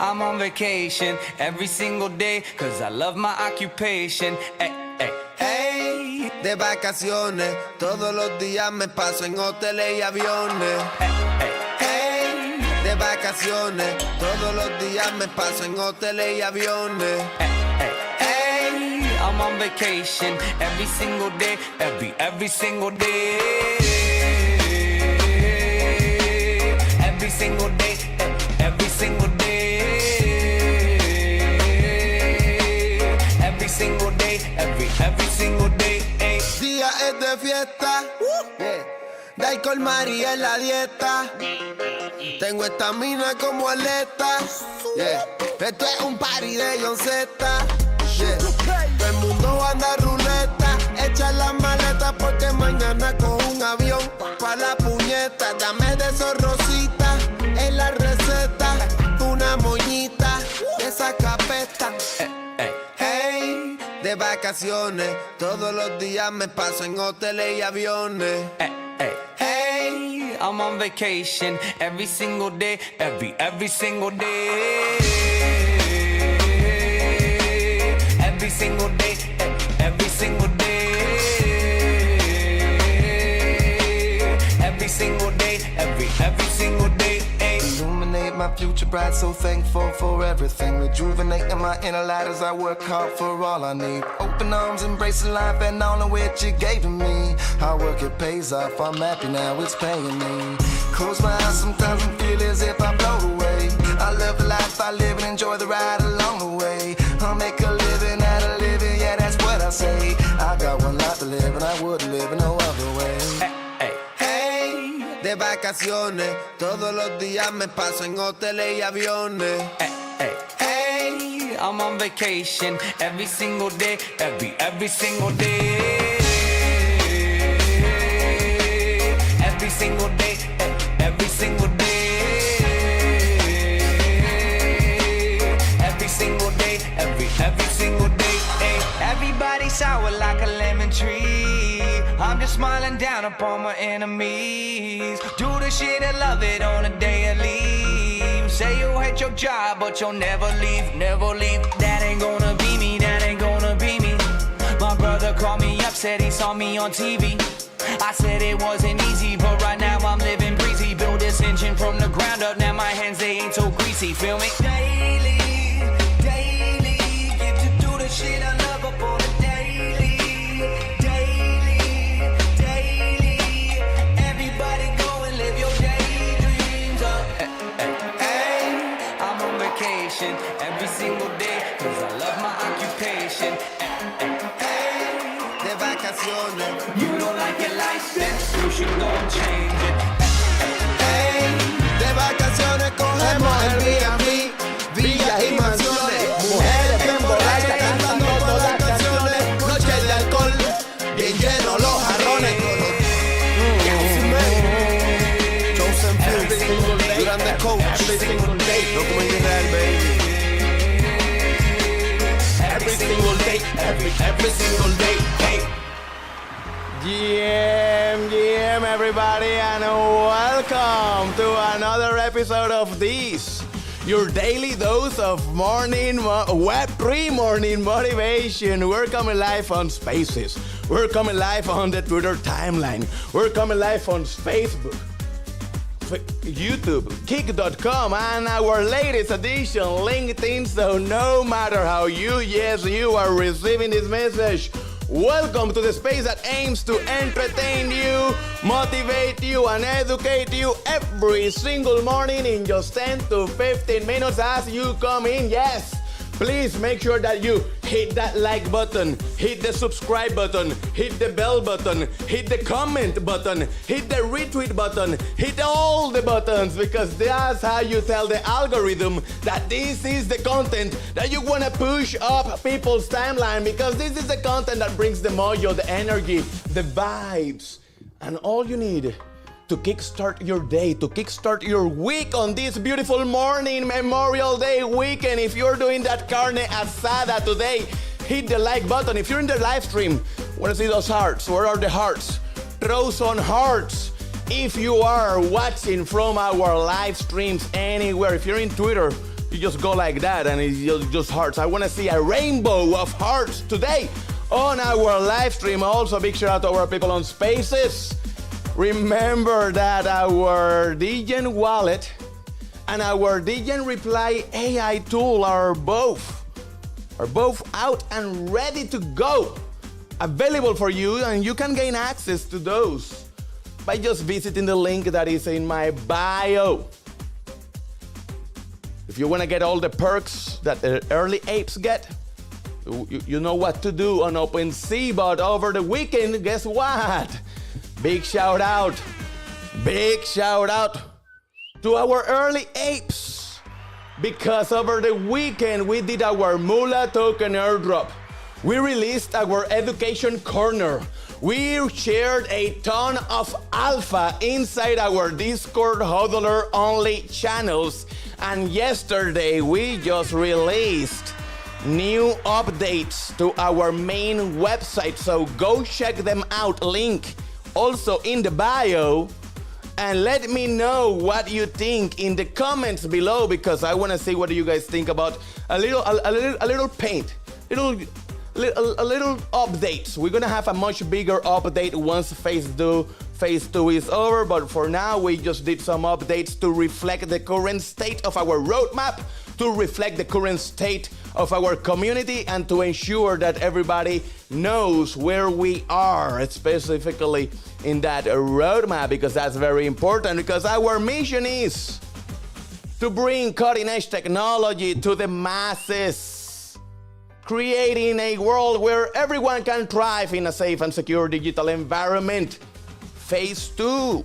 I'm on vacation every single day, cause I love my occupation. Hey, de vacaciones, todos los días me paso en hoteles y aviones. Hey, de vacaciones, todos los días me paso en hoteles y aviones. hey, I'm on vacation every single day, every single day. Every single day, every single day. Every single day, every single day. Día es de fiesta, de alcohol María en la dieta. Tengo estamina como atleta. Esto es un party de John Z. Todo el mundo anda ruleta. Echa las maletas porque mañana cojo un avión pa' la puñeta. Dame de esos rositas en la receta. Una moñita de esa capeta. Hey, de vacaciones, todos los días me paso en hoteles y aviones. Hey, I'm on vacation every single day, every single day. Every single day, every single day. Every single day, every single day. Illuminate my future bright, so thankful for everything. Rejuvenating my inner light as I work hard for all I need. Open arms, embracing life and all of which you gave to me. Hard work, it pays off, I'm happy now, it's paying me. Close my eyes sometimes and feel as if I blow away. I love the life I live and enjoy the ride along the way. I'll make a living out of living, yeah, that's what I say. I got one life to live and I wouldn't live in no other way. De vacaciones, todos los días me paso en hoteles y aviones. Hey, I'm on vacation every single day, every single day. Every single day, every single day. Every single day, every single day. Everybody sour like a lemon tree. I'm just smiling down upon my enemies. Do the shit and love it on a daily. You say you'll hate your job, but you'll never leave, never leave. That ain't gonna be me, that ain't gonna be me. My brother called me up, said he saw me on TV. I said it wasn't easy, but right now I'm living breezy. Build this engine from the ground up, now my hands, they ain't so greasy, feel me? Daily, daily, get to do the shit I love up on a daily. Every single day, cause I love my occupation. De vacaciones, You don't like your lifestyle, you should go and change it. de vacaciones cogemos el B&B, villas y mansiones, mujeres bien borrachas cantando todas las canciones, noches de alcohol, bien llenos los jarrones. Grande coach, every single day, no como en Israel, baby. Every single day, every single day, hey. GM everybody, and welcome to another episode of this, your daily dose of morning Web3 morning motivation. We're coming live on Spaces. We're coming live on the Twitter timeline. We're coming live on Facebook, YouTube, Kick.com, and our latest edition, LinkedIn. So no matter how you are receiving this message, welcome to the space that aims to entertain you, motivate you, and educate you every single morning in just 10 to 15 minutes as you come in. Yes, please make sure that you hit that like button, hit the subscribe button, hit the bell button, hit the comment button, hit the retweet button, hit all the buttons, because that's how you tell the algorithm that this is the content that you want to push up people's timeline, because this is the content that brings the mojo, the energy, the vibes, and all you need to kickstart your day, to kickstart your week on this beautiful morning, Memorial Day weekend. If you're doing that carne asada today, hit the like button. If you're in the live stream, want to see those hearts? Where are the hearts? Throw some hearts. If you are watching from our live streams anywhere, if you're in Twitter, You just go like that and it's just hearts. I want to see a rainbow of hearts today on our live stream. Also, big shout out to our people on Spaces. Remember that our Degen wallet and our Degen Reply AI tool are both out and ready to go, available for you, and you can gain access to those by just visiting the link that is in my bio. If you want to get all the perks that the early apes get, you know what to do on OpenSea. But over the weekend, guess what? Big shout out to our early apes, because over the weekend we did our Moola token airdrop. We released our education corner. We shared a ton of alpha inside our Discord hodler only channels. And yesterday we just released new updates to our main website. So go check them out. Link also in the bio. And let me know what you think in the comments below, because I want to see what do you guys think about a little paint, a little updates. We're gonna have a much bigger update once phase two is over, but for now we just did some updates to reflect the current state of our roadmap, to reflect the current state of our community, and to ensure that everybody knows where we are, specifically in that roadmap, because that's very important, because our mission is to bring cutting-edge technology to the masses, creating a world where everyone can thrive in a safe and secure digital environment. Phase two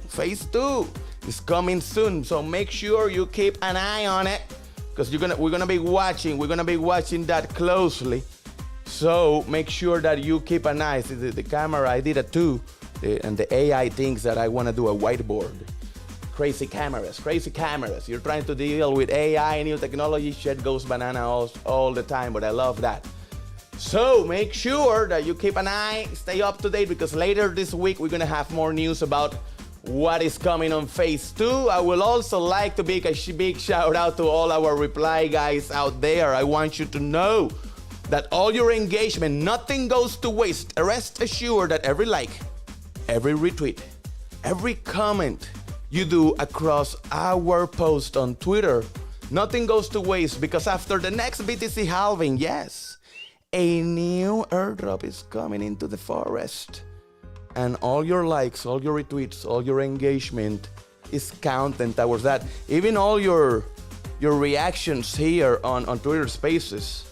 is coming soon, so make sure you keep an eye on it, because we're gonna be watching that closely. So make sure that you keep an eye. See, the camera, I did it too, and the AI thinks that I want to do a whiteboard. Crazy cameras. You're trying to deal with AI, new technology, shit goes banana all the time, but I love that. So make sure that you keep an eye, stay up to date, because later this week we're gonna have more news about what is coming on phase two. I will also like to make a big shout out to all our reply guys out there. I want you to know that all your engagement, nothing goes to waste. Rest assured that every like, every retweet, every comment you do across our post on Twitter, nothing goes to waste, because after the next BTC halving, yes, a new airdrop is coming into the forest. And all your likes, all your retweets, all your engagement is counting towards that. Even all your reactions here on Twitter Spaces.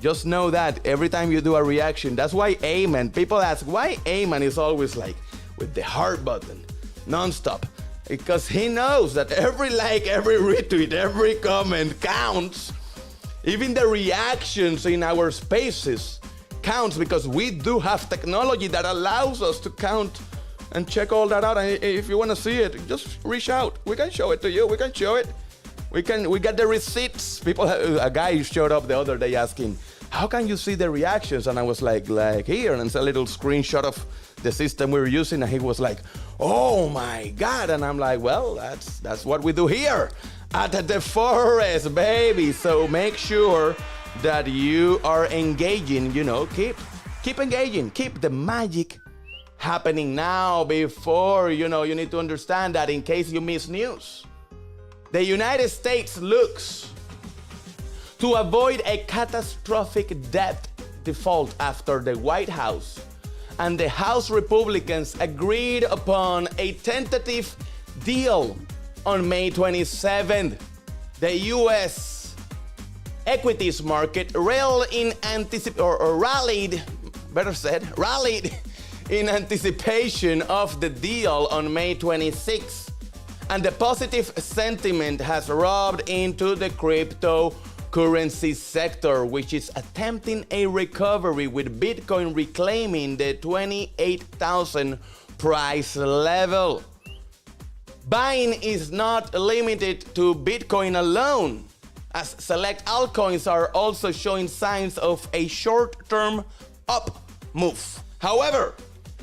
Just know that every time you do a reaction, that's why Ayman, people ask why Ayman is always like with the heart button, nonstop. Because he knows that every like, every retweet, every comment counts. Even the reactions in our spaces counts, because we do have technology that allows us to count and check all that out. And if you want to see it, just reach out. We can show it to you. We can show it. We got the receipts. A guy showed up the other day asking, how can you see the reactions? And I was like here, and it's a little screenshot of the system we were using. And he was like, oh my God. And I'm like, well, that's what we do here at the forest, baby. So make sure that you are engaging, keep engaging, keep the magic happening now before, you need to understand that in case you miss news. The United States looks to avoid a catastrophic debt default after the White House and the House Republicans agreed upon a tentative deal on May 27th. The U.S. equities market rallied in anticipation of the deal on May 26th, and the positive sentiment has rubbed into the cryptocurrency sector, which is attempting a recovery, with Bitcoin reclaiming the 28,000 price level. Buying is not limited to Bitcoin alone, as select altcoins are also showing signs of a short-term up move. However,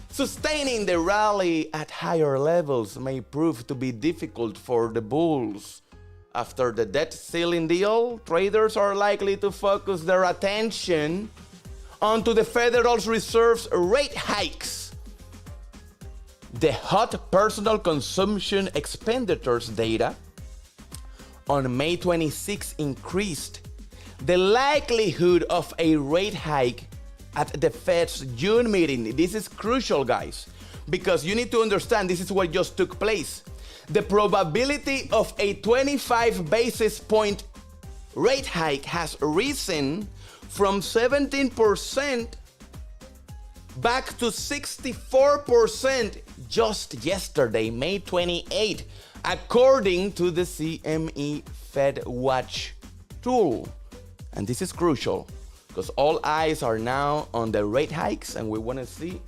sustaining the rally at higher levels may prove to be difficult for the bulls, After the debt ceiling deal, traders are likely to focus their attention onto the Federal Reserve's rate hikes. The hot personal consumption expenditures data on May 26 increased the likelihood of a rate hike at the Fed's June meeting. This is crucial, guys, because you need to understand this is what just took place. The probability of a 25 basis point rate hike has risen from 17% back to 64% just yesterday, May 28, according to the CME Fed Watch tool. And this is crucial because all eyes are now on the rate hikes and we want to see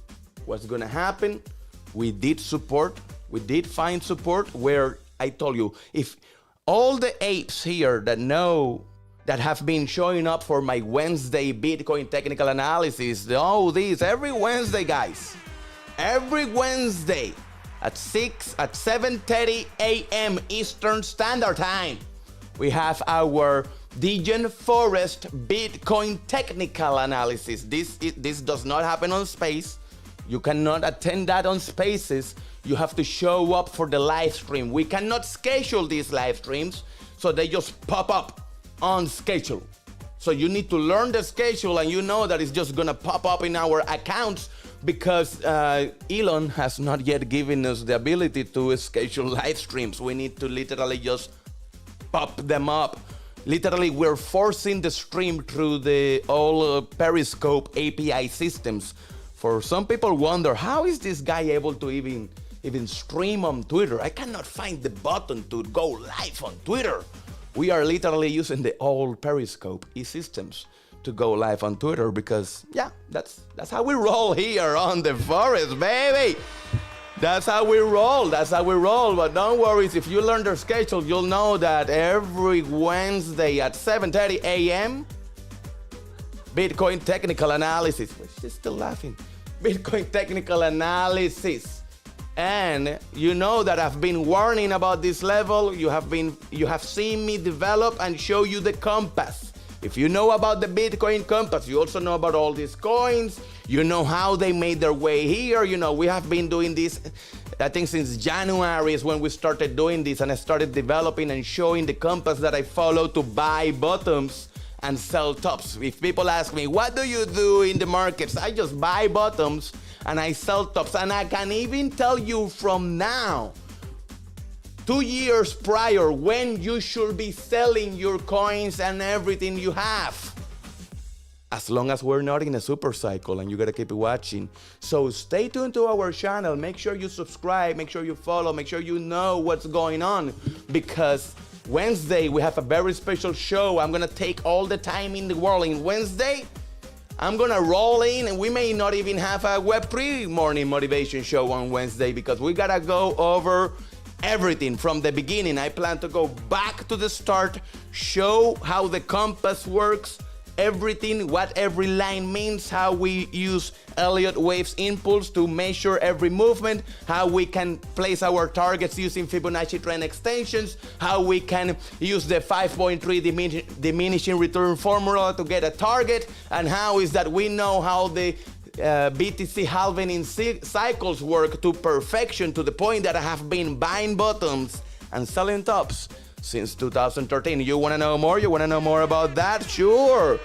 what's going to happen. We did find support where I told you, if all the apes here that have been showing up for my Wednesday Bitcoin technical analysis, every Wednesday, guys, every Wednesday at 7:30 a.m. Eastern Standard Time, we have our Dijon Forest Bitcoin technical analysis. This does not happen on Space. You cannot attend that on Spaces. You have to show up for the live stream. We cannot schedule these live streams, so they just pop up on schedule. So you need to learn the schedule, and you know that it's just gonna pop up in our accounts because Elon has not yet given us the ability to schedule live streams. We need to literally just pop them up. Literally, we're forcing the stream through the all Periscope API systems. For some people wonder, how is this guy able to even stream on Twitter? I cannot find the button to go live on Twitter. We are literally using the old Periscope e-systems to go live on Twitter because, yeah, that's how we roll here on the forest, baby. That's how we roll. But don't worry, if you learn their schedule, you'll know that every Wednesday at 7:30 a.m., Bitcoin technical analysis. She's still laughing. Bitcoin technical analysis. And you know that I've been warning about this level. You have seen me develop and show you the compass. If you know about the Bitcoin compass, you also know about all these coins. You know how they made their way here. You know, we have been doing this, I think since January is when we started doing this, and I started developing and showing the compass that I follow to buy bottoms and sell tops. If people ask me, what do you do in the markets? I just buy bottoms and I sell tops. And I can even tell you from now, 2 years prior, when you should be selling your coins and everything you have. As long as we're not in a super cycle, and you gotta keep watching. So stay tuned to our channel. Make sure you subscribe, make sure you follow, make sure you know what's going on, because Wednesday we have a very special show. I'm gonna take all the time in the world. In Wednesday, I'm gonna roll in, and we may not even have a Web3 morning motivation show on Wednesday because we gotta go over everything from the beginning. I plan to go back to the start, show how the compass works, everything, what every line means, how we use Elliott Wave's impulse to measure every movement, how we can place our targets using Fibonacci trend extensions, how we can use the 5.3 diminishing return formula to get a target, and how is that we know how the BTC halving in cycles work to perfection, to the point that I have been buying bottoms and selling tops since 2013. You want to know more? You want to know more about that? Sure.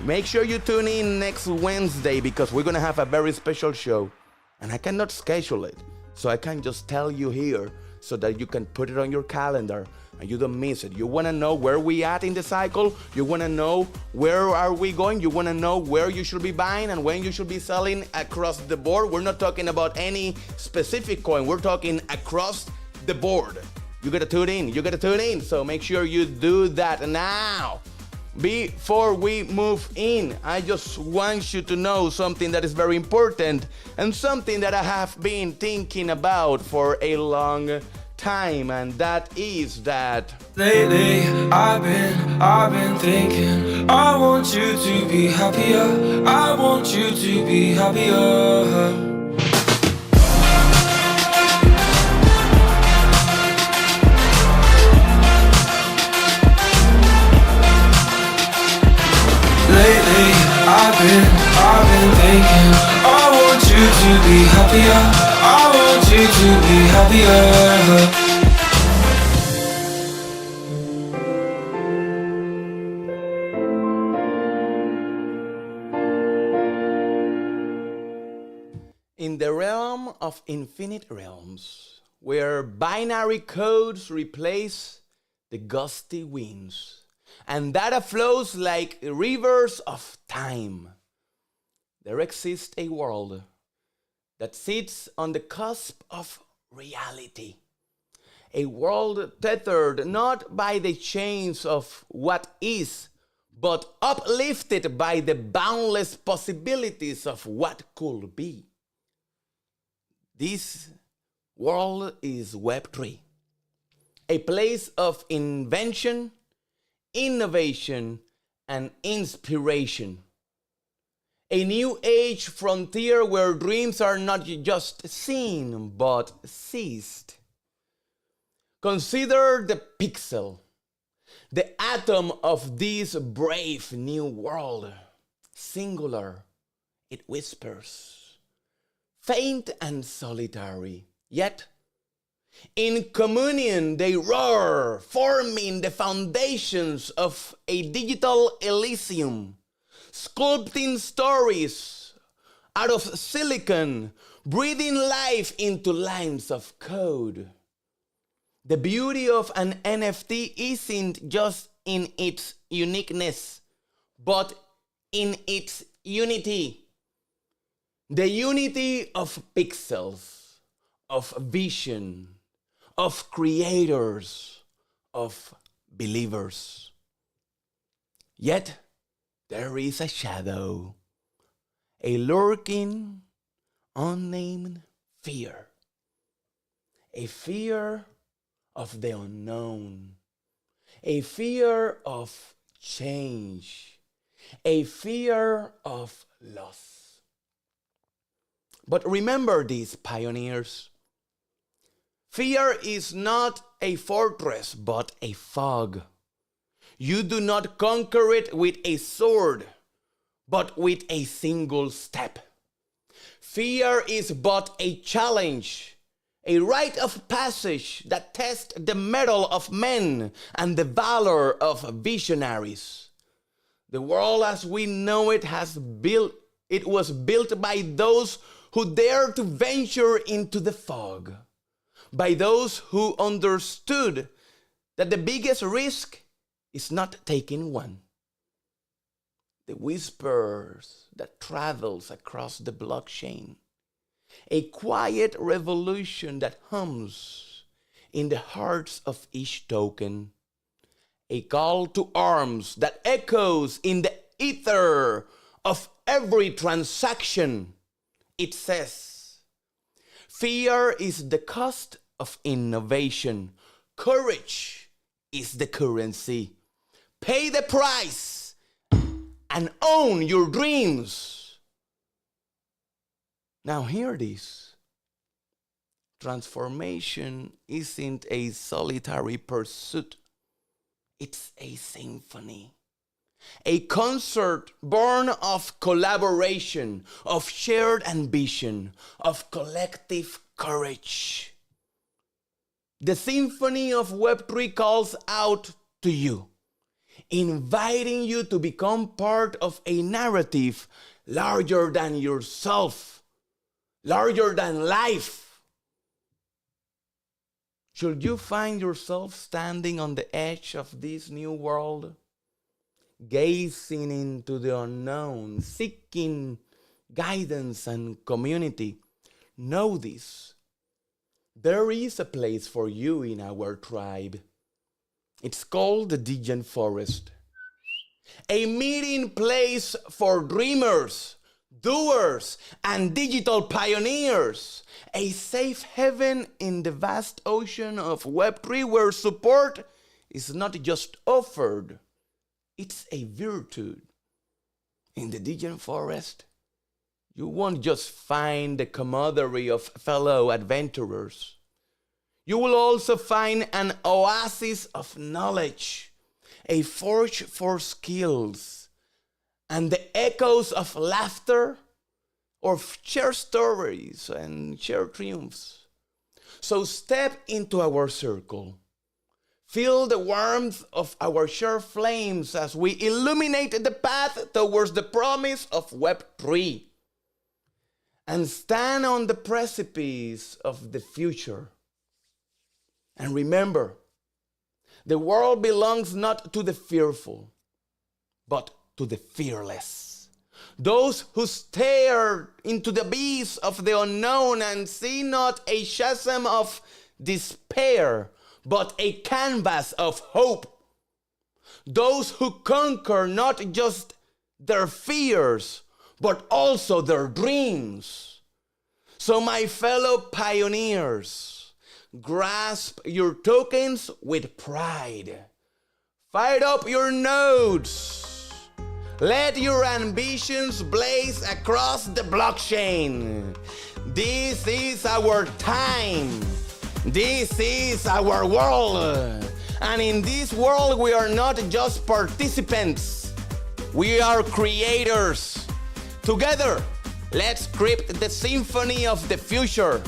Make sure you tune in next Wednesday because we're going to have a very special show. And I cannot schedule it. So I can just tell you here so that you can put it on your calendar and you don't miss it. You want to know where we at in the cycle? You want to know where are we going? You want to know where you should be buying and when you should be selling across the board? We're not talking about any specific coin. We're talking across the board. You gotta tune in. You gotta tune in. So make sure you do that now. Before we move in, I just want you to know something that is very important and something that I have been thinking about for a long time, and that is that lately I've been thinking I want you to be happier. I want you to be happier. thinking, I want you to be happier. I want you to be happier. In the realm of infinite realms, where binary codes replace the gusty winds, and data flows like rivers of time, there exists a world that sits on the cusp of reality. A world tethered not by the chains of what is, but uplifted by the boundless possibilities of what could be. This world is Web3, a place of invention, innovation, and inspiration. A new age frontier where dreams are not just seen, but seized. Consider the pixel, the atom of this brave new world. Singular, it whispers. Faint and solitary, yet in communion they roar, forming the foundations of a digital Elysium, sculpting stories out of silicon, breathing life into lines of code. The beauty of an NFT isn't just in its uniqueness, but in its unity. The unity of pixels, of vision, of creators, of believers. Yet there is a shadow, a lurking, unnamed fear. A fear of the unknown, a fear of change, a fear of loss. But remember this, pioneers. Fear is not a fortress, but a fog. You do not conquer it with a sword, but with a single step. Fear is but a challenge, a rite of passage that tests the mettle of men and the valor of visionaries. The world as we know it was built by those who dared to venture into the fog, by those who understood that the biggest risk is not taking one. The whispers that travels across the blockchain, a quiet revolution that hums in the hearts of each token, a call to arms that echoes in the ether of every transaction. It says, fear is the cost of innovation. Courage is the currency. Pay the price and own your dreams. Now hear this. Transformation isn't a solitary pursuit. It's a symphony. A concert born of collaboration, of shared ambition, of collective courage. The symphony of Web3 calls out to you, inviting you to become part of a narrative larger than yourself, larger than life. Should you find yourself standing on the edge of this new world, gazing into the unknown, seeking guidance and community, know this. There is a place for you in our tribe. It's called the Digen Forest. A meeting place for dreamers, doers, and digital pioneers. A safe haven in the vast ocean of Web3 where support is not just offered, it's a virtue. In the Digen Forest, you won't just find the camaraderie of fellow adventurers. You will also find an oasis of knowledge, a forge for skills, and the echoes of laughter or share stories and share triumphs. So step into our circle. Feel the warmth of our shared flames as we illuminate the path towards the promise of Web3. And stand on the precipice of the future. And remember, the world belongs not to the fearful, but to the fearless. Those who stare into the abyss of the unknown and see not a chasm of despair, but a canvas of hope. Those who conquer not just their fears, but also their dreams. So my fellow pioneers, grasp your tokens with pride. Fire up your nodes. Let your ambitions blaze across the blockchain. This is our time. This is our world. And in this world, we are not just participants. We are creators. Together, let's script the symphony of the future.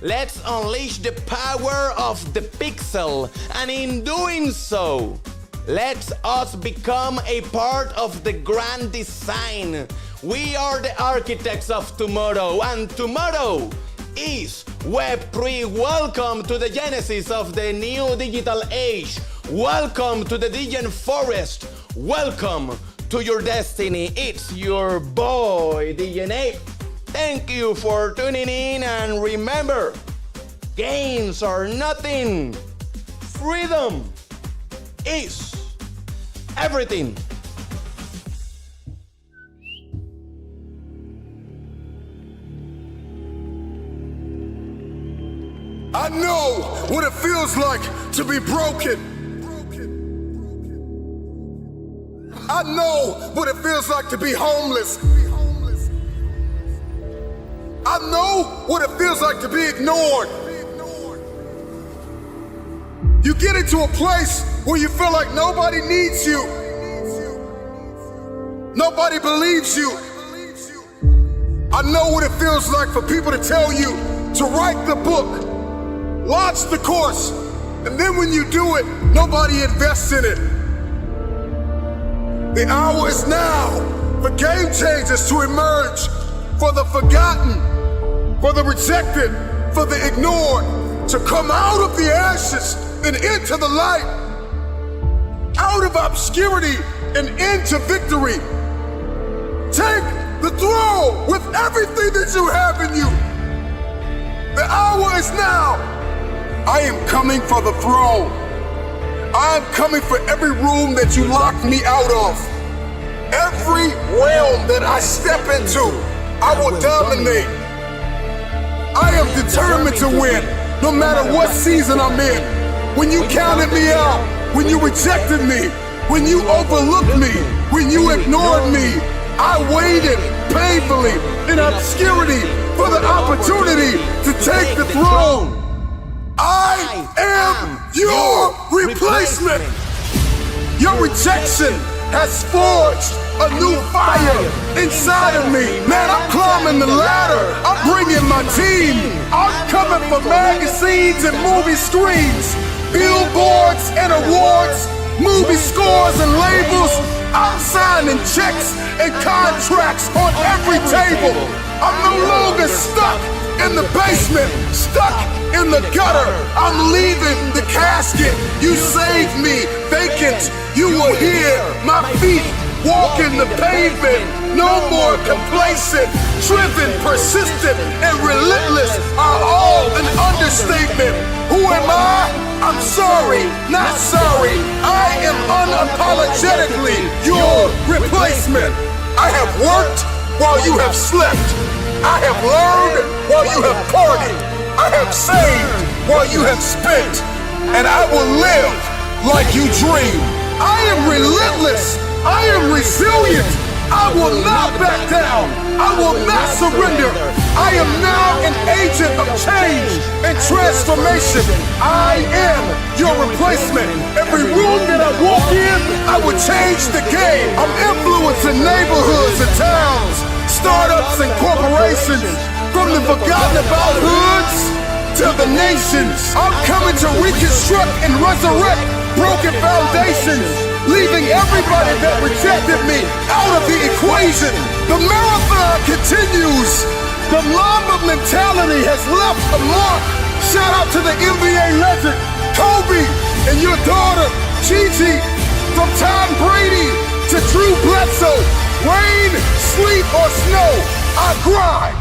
Let's unleash the power of the pixel. And in doing so, let us become a part of the grand design. We are the architects of tomorrow, and tomorrow is Web3. Welcome to the genesis of the new digital age. Welcome to the digital forest. Welcome to your destiny. It's your boy, DNA. Thank you for tuning in, and remember, gains are nothing. Freedom is everything. I know what it feels like to be broken. I know what it feels like to be homeless. I know what it feels like to be ignored. You get into a place where you feel like nobody needs you. Nobody believes you. I know what it feels like for people to tell you to write the book, launch the course, and then when you do it, nobody invests in it. The hour is now for game changers to emerge, for the forgotten, for the rejected, for the ignored, to come out of the ashes and into the light, out of obscurity and into victory. Take the throne with everything that you have in you. The hour is now. I am coming for the throne. I am coming for every room that you locked me out of. Every realm that I step into, I will dominate. I am determined to win, no matter what season I'm in. When you counted me out, when you rejected me, when you overlooked me, when you ignored me, I waited painfully in obscurity for the opportunity to take the throne. I am your replacement. Your rejection has forged a new fire inside of me. Man, I'm climbing the ladder. I'm bringing my team. I'm coming for magazines and movie screens, billboards and awards, movie scores and labels. I'm signing checks and contracts on every table. I'm no longer stuck in the basement, stuck in the gutter. I'm leaving the casket. You saved me, vacant. You were here, my feet walking the pavement. No more complacent, driven, persistent, and relentless are all an understatement. Who am I? I'm sorry, not sorry. I am unapologetically your replacement. I have worked while you have slept. I have learned while you have partied. I have saved while you have spent. And I will live like you dream. I am relentless. I am resilient. I will not back down. I will not surrender. I am now an agent of change and transformation. I am your replacement. Every room that I walk in, I will change the game. I'm influencing neighborhoods and towns, startups and corporations, from the forgotten about hoods to the nations. I'm coming to reconstruct and resurrect broken foundations, leaving everybody that rejected me out of the equation. The marathon continues. The Mamba mentality has left a mark. Shout out to the NBA legend, Kobe, and your daughter, Gigi. From Tom Brady to Drew Bledsoe, rain, sleet, or snow, I grind.